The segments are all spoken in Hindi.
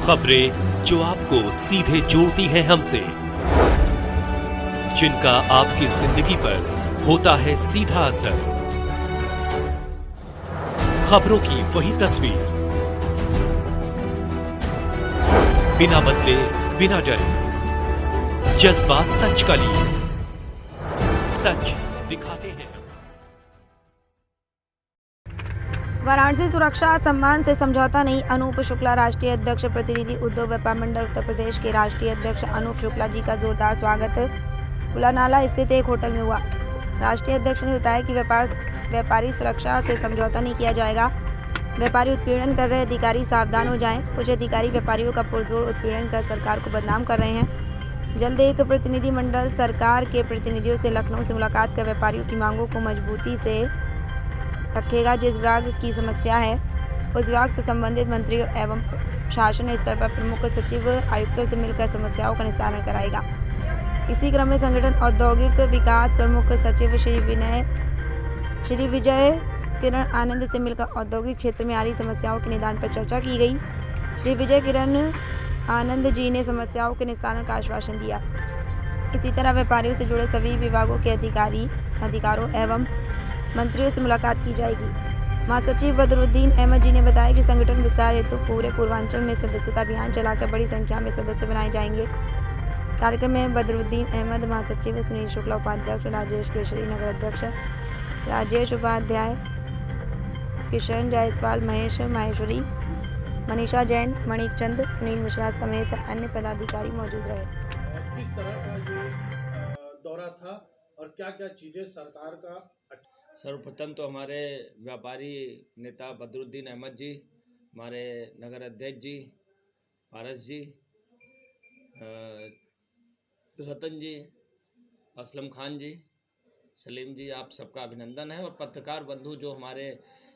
खबरें जो आपको सीधे जोड़ती हैं हमसे, जिनका आपकी जिंदगी पर होता है सीधा असर। खबरों की वही तस्वीर, बिना बदले बिना डरे, जज्बा सच का लिए, सच दिखाते हैं। वाराणसी सुरक्षा सम्मान से समझौता नहीं, अनूप शुक्ला राष्ट्रीय अध्यक्ष प्रतिनिधि उद्योग व्यापार मंडल उत्तर प्रदेश के राष्ट्रीय अध्यक्ष अनूप शुक्ला जी का जोरदार स्वागत कुलानाला स्थित एक होटल में हुआ। राष्ट्रीय अध्यक्ष ने बताया कि व्यापारी सुरक्षा से समझौता नहीं किया जाएगा। व्यापारी उत्पीड़न कर रहे अधिकारी सावधान हो जाएं। कुछ अधिकारी व्यापारियों का पुरजोर उत्पीड़न कर सरकार को बदनाम कर रहे हैं। जल्द एक प्रतिनिधि मंडल सरकार के प्रतिनिधियों से लखनऊ से मुलाकात कर व्यापारियों की मांगों को मजबूती से रखेगा। जिस विभाग की समस्या है उस विभाग से संबंधित मंत्रियों एवं शासन स्तर पर प्रमुख सचिव आयुक्तों से मिलकर समस्याओं का निस्तारण कराएगा। इसी क्रम में संगठन औद्योगिक विकास प्रमुख सचिव श्री विजय किरण आनंद से मिलकर औद्योगिक क्षेत्र में आ रही समस्याओं के निदान पर चर्चा की गई। श्री विजय किरण आनंद जी ने समस्याओं के निस्तारण का आश्वासन दिया। इसी तरह व्यापारियों से जुड़े सभी विभागों के अधिकारों एवं मंत्रियों से मुलाकात की जाएगी। महासचिव बदरुद्दीन अहमद जी ने बताया कि संगठन विस्तार हेतु पूरे पूर्वांचल में सदस्यता अभियान चलाकर बड़ी संख्या में सदस्य बनाए जाएंगे। कार्यक्रम में बदरुद्दीन अहमद, महासचिव सुनील शुक्ला, उपाध्यक्ष राजेश केशरी, नगर अध्यक्ष राजेश उपाध्याय, किशन जायसवाल, महेश माहेश्वरी, मनीषा जैन, मणिक चंद, सुनील मिश्रा समेत अन्य पदाधिकारी मौजूद रहे। किस तरह का ये दौरा था और क्या क्या चीजें सरकार का? सर्वप्रथम तो हमारे व्यापारी नेता बदरुद्दीन अहमद जी, हमारे नगर अध्यक्ष जी, पारस जी, रतन जी, असलम खान जी, सलीम जी, आप सबका अभिनंदन है। और पत्रकार बंधु जो हमारे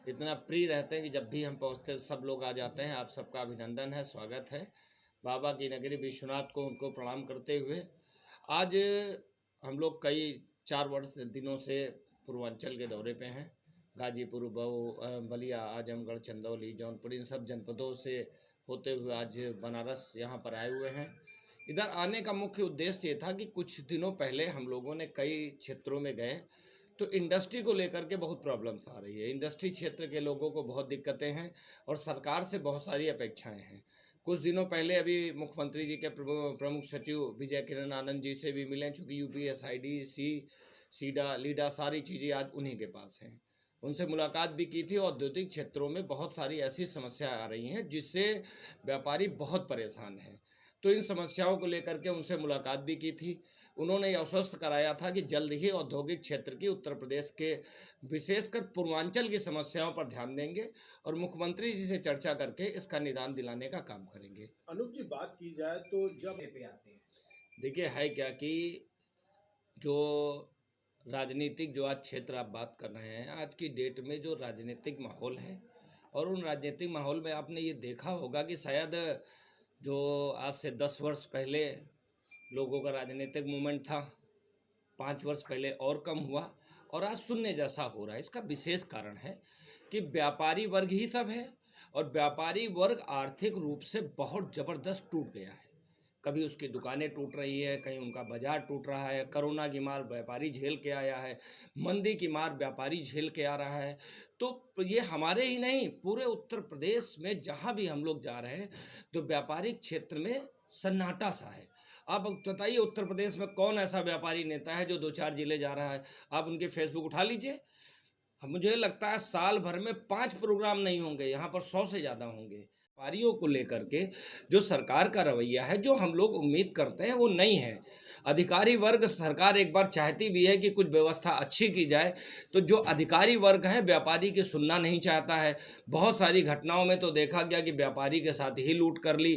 इतना प्रिय रहते हैं कि जब भी हम पहुंचते सब लोग आ जाते हैं, आप सबका अभिनंदन है, स्वागत है। बाबा की नगरी विश्वनाथ को उनको प्रणाम करते हुए आज हम लोग कई 4 दिनों से पूर्वांचल के दौरे पे हैं। गाजीपुर, बलिया, आजमगढ़, चंदौली, जौनपुर, इन सब जनपदों से होते हुए आज बनारस यहाँ पर आए हुए हैं। इधर आने का मुख्य उद्देश्य ये था कि कुछ दिनों पहले हम लोगों ने कई क्षेत्रों में गए तो इंडस्ट्री को लेकर के बहुत प्रॉब्लम्स आ रही है। इंडस्ट्री क्षेत्र के लोगों को बहुत दिक्कतें हैं और सरकार से बहुत सारी अपेक्षाएं हैं। कुछ दिनों पहले अभी मुख्यमंत्री जी के प्रमुख सचिव विजय किरण आनंद जी से भी मिले, चूँकि UPSID, सीडा, लीडा सारी चीज़ें आज उन्हीं के पास हैं। उनसे मुलाकात भी की थी। औद्योगिक क्षेत्रों में बहुत सारी ऐसी समस्याएं आ रही हैं जिससे व्यापारी बहुत परेशान हैं। तो इन समस्याओं को लेकर के उनसे मुलाकात भी की थी। उन्होंने ये आश्वस्त कराया था कि जल्द ही औद्योगिक क्षेत्र की उत्तर प्रदेश के विशेषकर पूर्वांचल की समस्याओं पर ध्यान देंगे और मुख्यमंत्री जी से चर्चा करके इसका निदान दिलाने का काम करेंगे। अनूप जी, बात की जाए तो जब देखिए है क्या कि जो राजनीतिक जो आज क्षेत्र आप बात कर रहे हैं, आज की डेट में जो राजनीतिक माहौल है और उन राजनीतिक माहौल में आपने ये देखा होगा कि शायद जो आज से 10 वर्ष पहले लोगों का राजनीतिक मूवमेंट था, 5 वर्ष पहले और कम हुआ और आज शून्य जैसा हो रहा है। इसका विशेष कारण है कि व्यापारी वर्ग ही सब है और व्यापारी वर्ग आर्थिक रूप से बहुत ज़बरदस्त टूट गया है। कभी उसकी दुकानें टूट रही है, कहीं उनका बाजार टूट रहा है। कोरोना की मार व्यापारी झेल के आया है, मंदी की मार व्यापारी झेल के आ रहा है। तो ये हमारे ही नहीं, पूरे उत्तर प्रदेश में जहाँ भी हम लोग जा रहे हैं तो व्यापारिक क्षेत्र में सन्नाटा सा है। आप बताइए उत्तर प्रदेश में कौन ऐसा व्यापारी नेता है जो 2-4 जिले जा रहा है? आप उनके फेसबुक उठा लीजिए, मुझे लगता है साल भर में 5 प्रोग्राम नहीं होंगे, यहाँ पर 100 से ज़्यादा होंगे। व्यापारियों को लेकर के जो सरकार का रवैया है, जो हम लोग उम्मीद करते हैं वो नहीं है। अधिकारी वर्ग, सरकार एक बार चाहती भी है कि कुछ व्यवस्था अच्छी की जाए, तो जो अधिकारी वर्ग है व्यापारी की सुनना नहीं चाहता है। बहुत सारी घटनाओं में तो देखा गया कि व्यापारी के साथ ही लूट कर ली।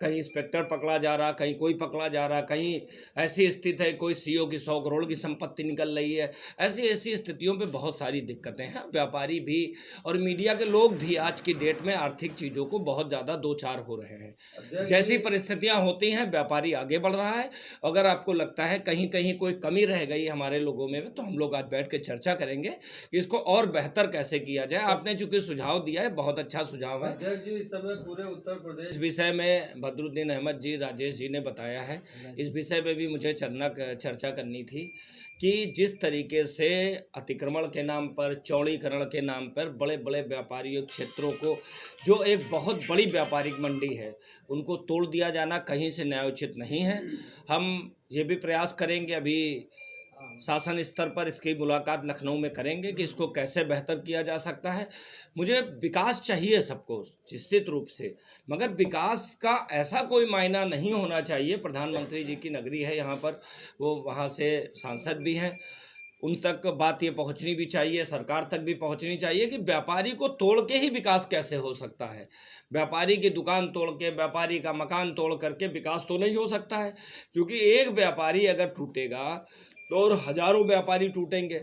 कहीं इंस्पेक्टर पकड़ा जा रहा, कहीं कोई पकड़ा जा रहा, कहीं ऐसी स्थिति है कोई CEO की 100 करोड़ की संपत्ति निकल रही है। ऐसी स्थितियों पे बहुत सारी दिक्कतें हैं। व्यापारी भी और मीडिया के लोग भी आज की डेट में आर्थिक चीज़ों को बहुत ज़्यादा दो चार हो रहे हैं। जैसी परिस्थितियां होती हैं व्यापारी आगे बढ़ रहा है। अगर आपको लगता है कहीं कहीं कोई कमी रह गई हमारे लोगों में, तो हम लोग आज बैठ के चर्चा करेंगे कि इसको और बेहतर कैसे किया जाए। आपने चूंकि सुझाव दिया है, बहुत अच्छा सुझाव है। अध्यक्ष जी, इस समय पूरे उत्तर प्रदेश इस विषय में बदरुद्दीन अहमद जी, राजेश जी ने बताया है। इस विषय में भी मुझे चर्चा करनी थी कि जिस तरीके से अतिक्रमण के नाम पर, चौड़ीकरण के नाम पर बड़े बड़े व्यापारियों क्षेत्रों को, जो एक बहुत बड़ी व्यापारिक मंडी है, उनको तोड़ दिया जाना कहीं से न्यायोचित नहीं है। हम ये भी प्रयास करेंगे, अभी शासन स्तर पर इसकी मुलाकात लखनऊ में करेंगे कि इसको कैसे बेहतर किया जा सकता है। मुझे विकास चाहिए सबको निश्चित रूप से, मगर विकास का ऐसा कोई मायना नहीं होना चाहिए। प्रधानमंत्री जी की नगरी है यहाँ पर, वो वहाँ से सांसद भी हैं, उन तक बात ये पहुँचनी भी चाहिए, सरकार तक भी पहुँचनी चाहिए कि व्यापारी को तोड़ के ही विकास कैसे हो सकता है। व्यापारी की दुकान तोड़ के, व्यापारी का मकान तोड़ करके विकास तो नहीं हो सकता है, क्योंकि एक व्यापारी अगर टूटेगा तो और हजारों व्यापारी टूटेंगे,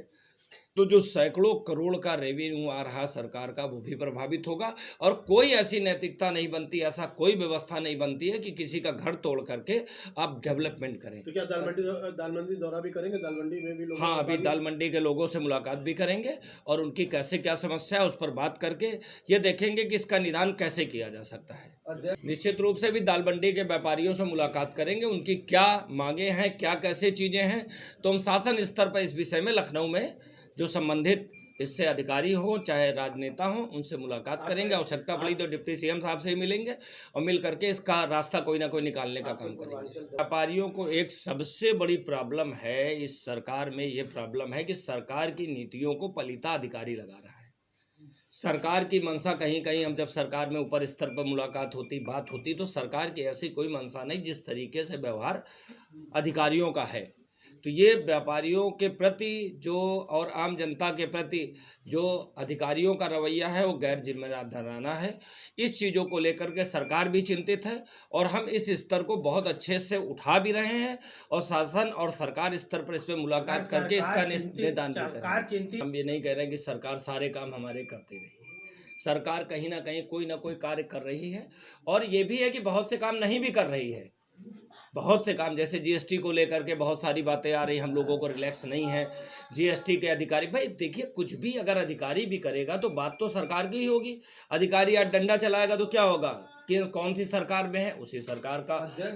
तो जो सैकड़ों करोड़ का रेवेन्यू आ रहा सरकार का, वो भी प्रभावित होगा। और कोई ऐसी नैतिकता नहीं बनती, ऐसा कोई व्यवस्था नहीं बनती है कि किसी का घर तोड़ करके आप डेवलपमेंट करें। तो क्या दाल मंडी दौरा भी करेंगे? दाल मंडी में भी लोग, हाँ, अभी दाल मंडी के लोगों से मुलाकात भी करेंगे और उनकी कैसे क्या समस्या है उस पर बात करके ये देखेंगे कि इसका निदान कैसे किया जा सकता है। निश्चित रूप से भी दाल मंडी के व्यापारियों से मुलाकात करेंगे, उनकी क्या मांगे हैं, क्या कैसे चीज़ें हैं, तो हम शासन स्तर पर इस विषय में लखनऊ में जो संबंधित इससे अधिकारी हो चाहे राजनेता हो, उनसे मुलाकात करेंगे। आवश्यकता पड़ी तो डिप्टी सीएम साहब से ही मिलेंगे और मिल करके इसका रास्ता कोई ना कोई निकालने का काम करेंगे। व्यापारियों को एक सबसे बड़ी प्रॉब्लम है इस सरकार में, ये प्रॉब्लम है कि सरकार की नीतियों को पलीता अधिकारी लगा रहा है। सरकार की मंशा कहीं कहीं, हम जब सरकार में ऊपर स्तर पर मुलाकात होती, बात होती, तो सरकार की ऐसी कोई मंशा नहीं जिस तरीके से व्यवहार अधिकारियों का है। तो ये व्यापारियों के प्रति जो और आम जनता के प्रति जो अधिकारियों का रवैया है, वो गैर जिम्मेदाराना है। इस चीज़ों को लेकर के सरकार भी चिंतित है और हम इस स्तर को बहुत अच्छे से उठा भी रहे हैं और शासन और सरकार स्तर पर इस पर मुलाकात करके इसका निदान भी करेंगे। हम ये नहीं कह रहे हैं कि सरकार सारे काम हमारे करती रही। सरकार कहीं ना कहीं कोई ना कोई कार्य कर रही है और ये भी है कि बहुत से काम नहीं भी कर रही है। बहुत से काम, जैसे जीएसटी को लेकर के बहुत सारी बातें आ रही, हम लोगों को रिलैक्स नहीं है। जीएसटी के अधिकारी, भाई देखिए, कुछ भी अगर अधिकारी भी करेगा तो बात तो सरकार की ही होगी। अधिकारी आज डंडा चलाएगा तो क्या होगा कि कौन सी सरकार में है, उसी सरकार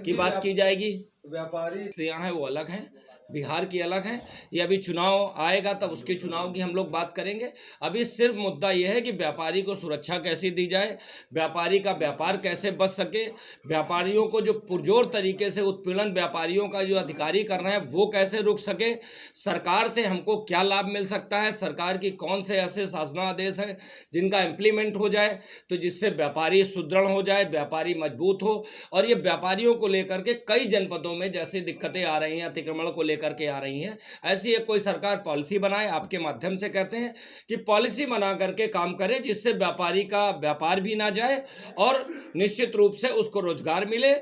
की बात की जाएगी। व्यापारी यहाँ है वो अलग हैं, बिहार की अलग हैं। ये अभी चुनाव आएगा तब उसके चुनाव की हम लोग बात करेंगे। अभी सिर्फ मुद्दा ये है कि व्यापारी को सुरक्षा कैसी दी जाए, व्यापारी का व्यापार कैसे बच सके, व्यापारियों को जो पुरजोर तरीके से उत्पीड़न व्यापारियों का जो अधिकारी कर रहे हैं वो कैसे रुक सके, सरकार से हमको क्या लाभ मिल सकता है, सरकार की कौन से ऐसे शासनादेश हैं जिनका इम्प्लीमेंट हो जाए तो जिससे व्यापारी सुदृढ़ हो जाए, व्यापारी मजबूत हो। और ये व्यापारियों को लेकर के कई जनपदों में जैसी दिक्कतें आ रही हैं, अतिक्रमण को लेकर के आ रही हैं, ऐसी एक कोई सरकार पॉलिसी बनाए। आपके माध्यम से कहते हैं कि पॉलिसी बना करके काम करे जिससे व्यापारी का व्यापार भी ना जाए और निश्चित रूप से उसको रोजगार मिले।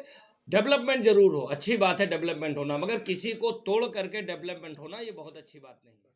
डेवलपमेंट जरूर हो, अच्छी बात है डेवलपमेंट होना, मगर किसी को तोड़ करके डेवलपमेंट होना ये बहुत अच्छी बात नहीं है।